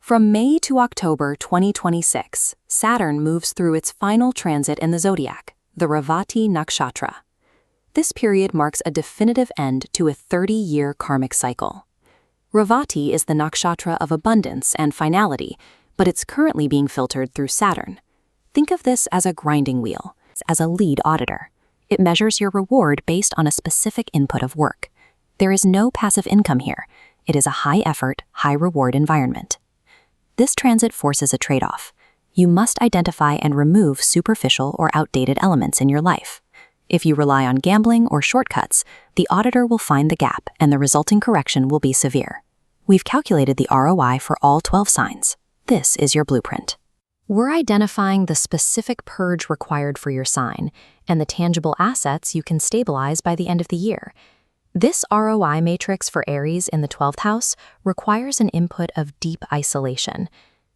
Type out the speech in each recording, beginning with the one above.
From May to October 2026, Saturn moves through its final transit in the zodiac, the Revati Nakshatra. This period marks a definitive end to a 30-year karmic cycle. Revati is the nakshatra of abundance and finality, but it's currently being filtered through Saturn. Think of this as a grinding wheel, as a lead auditor. It measures your reward based on a specific input of work. There is no passive income here. It is a high-effort, high-reward environment. This transit forces a trade-off. You must identify and remove superficial or outdated elements in your life. If you rely on gambling or shortcuts, the auditor will find the gap and the resulting correction will be severe. We've calculated the ROI for all 12 signs. This is your blueprint. We're identifying the specific purge required for your sign and the tangible assets you can stabilize by the end of the year. This ROI matrix for Aries in the 12th house requires an input of deep isolation.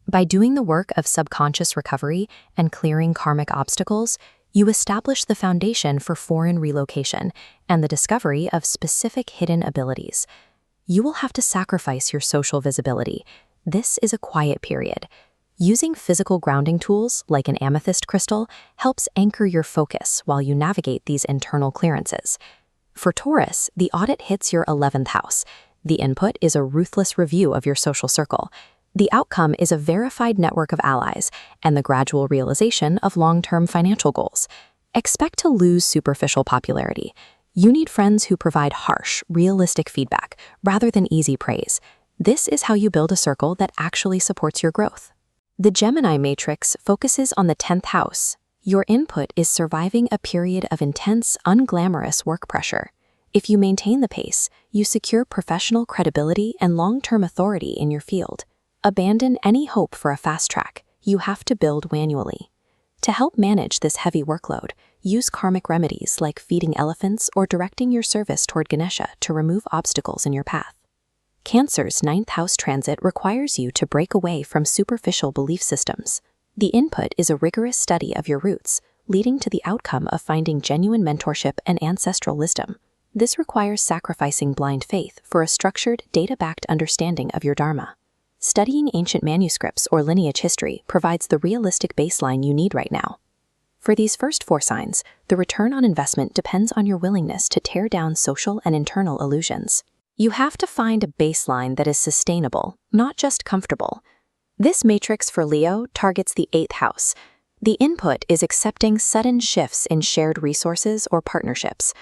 By doing the work of subconscious recovery and clearing karmic obstacles, you establish the foundation for foreign relocation and the discovery of specific hidden abilities. You will have to sacrifice your social visibility. This is a quiet period. Using physical grounding tools like an amethyst crystal helps anchor your focus while you navigate these internal clearances. For Taurus, the audit hits your 11th house. The input is a ruthless review of your social circle. The outcome is a verified network of allies and the gradual realization of long-term financial goals. Expect to lose superficial popularity. You need friends who provide harsh, realistic feedback rather than easy praise. This is how you build a circle that actually supports your growth. The Gemini matrix focuses on the 10th house. Your input is surviving a period of intense, unglamorous work pressure. If you maintain the pace, you secure professional credibility and long-term authority in your field. Abandon any hope for a fast track. You have to build manually. To help manage this heavy workload, use karmic remedies like feeding elephants or directing your service toward Ganesha to remove obstacles in your path. Cancer's 9th house transit requires you to break away from superficial belief systems. The input is a rigorous study of your roots, leading to the outcome of finding genuine mentorship and ancestral wisdom. This requires sacrificing blind faith for a structured, data-backed understanding of your dharma. Studying ancient manuscripts or lineage history provides the realistic baseline you need right now. For these first 4 signs, the return on investment depends on your willingness to tear down social and internal illusions. You have to find a baseline that is sustainable, not just comfortable. This matrix for Leo targets the 8th house. The input is accepting sudden shifts in shared resources or partnerships.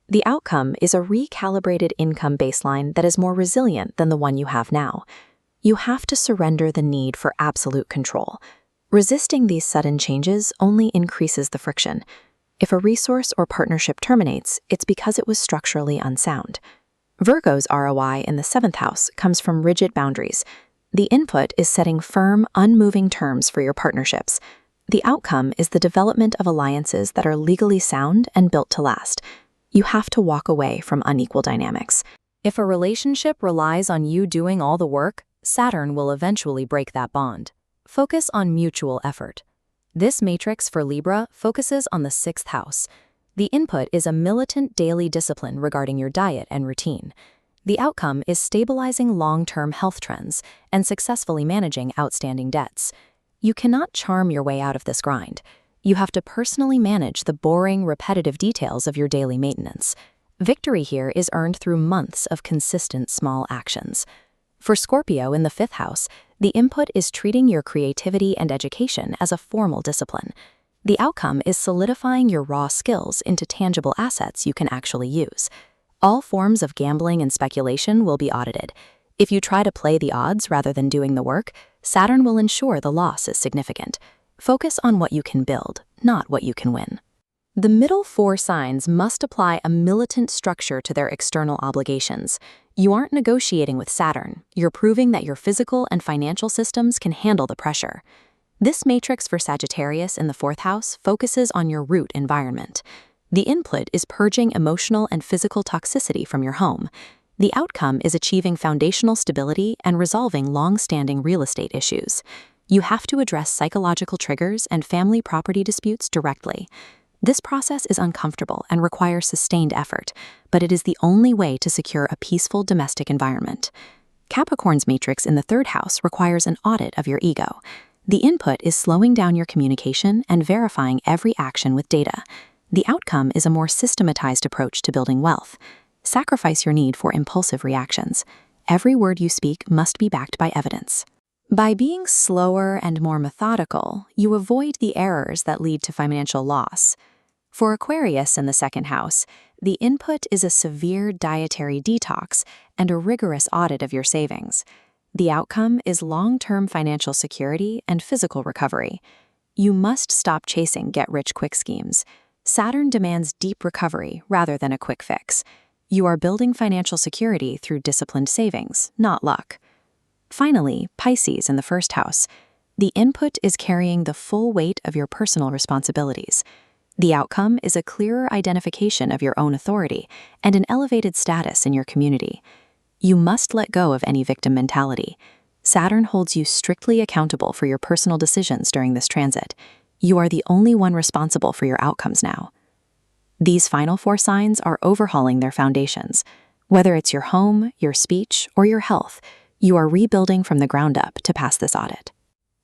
The outcome is a recalibrated income baseline that is more resilient than the one you have now. You have to surrender the need for absolute control. Resisting these sudden changes only increases the friction. If a resource or partnership terminates, it's because it was structurally unsound. Virgo's ROI in the 7th house comes from rigid boundaries. The input is setting firm, unmoving terms for your partnerships. The outcome is the development of alliances that are legally sound and built to last. You have to walk away from unequal dynamics. If a relationship relies on you doing all the work, Saturn will eventually break that bond. Focus on mutual effort. This matrix for Libra focuses on the 6th house. The input is a militant daily discipline regarding your diet and routine. The outcome is stabilizing long-term health trends and successfully managing outstanding debts. You cannot charm your way out of this grind. You have to personally manage the boring, repetitive details of your daily maintenance. Victory here is earned through months of consistent small actions. For Scorpio in the 5th house, the input is treating your creativity and education as a formal discipline. The outcome is solidifying your raw skills into tangible assets you can actually use. All forms of gambling and speculation will be audited. If you try to play the odds rather than doing the work, Saturn will ensure the loss is significant. Focus on what you can build, not what you can win. The middle 4 signs must apply a militant structure to their external obligations. You aren't negotiating with Saturn. You're proving that your physical and financial systems can handle the pressure. This matrix for Sagittarius in the 4th house focuses on your root environment. The input is purging emotional and physical toxicity from your home. The outcome is achieving foundational stability and resolving long-standing real estate issues. You have to address psychological triggers and family property disputes directly. This process is uncomfortable and requires sustained effort, but it is the only way to secure a peaceful domestic environment. Capricorn's matrix in the 3rd house requires an audit of your ego. The input is slowing down your communication and verifying every action with data. The outcome is a more systematized approach to building wealth. Sacrifice your need for impulsive reactions. Every word you speak must be backed by evidence. By being slower and more methodical, you avoid the errors that lead to financial loss. For Aquarius in the 2nd house, the input is a severe dietary detox and a rigorous audit of your savings. The outcome is long-term financial security and physical recovery. You must stop chasing get-rich-quick schemes. Saturn demands deep recovery rather than a quick fix. You are building financial security through disciplined savings, not luck. Finally, Pisces in the 1st house. The input is carrying the full weight of your personal responsibilities. The outcome is a clearer identification of your own authority and an elevated status in your community. You must let go of any victim mentality. Saturn holds you strictly accountable for your personal decisions during this transit. You are the only one responsible for your outcomes now. These final 4 signs are overhauling their foundations. Whether it's your home, your speech, or your health, you are rebuilding from the ground up to pass this audit.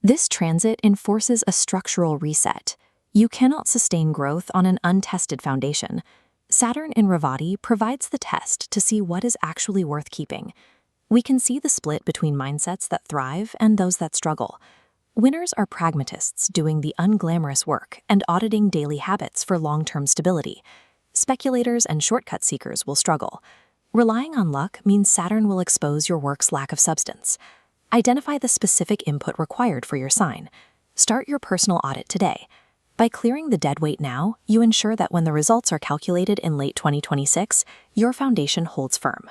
This transit enforces a structural reset. You cannot sustain growth on an untested foundation. Saturn in Revati provides the test to see what is actually worth keeping. We can see the split between mindsets that thrive and those that struggle. Winners are pragmatists doing the unglamorous work and auditing daily habits for long-term stability. Speculators and shortcut seekers will struggle. Relying on luck means Saturn will expose your work's lack of substance. Identify the specific input required for your sign. Start your personal audit today. By clearing the dead weight now, you ensure that when the results are calculated in late 2026, your foundation holds firm.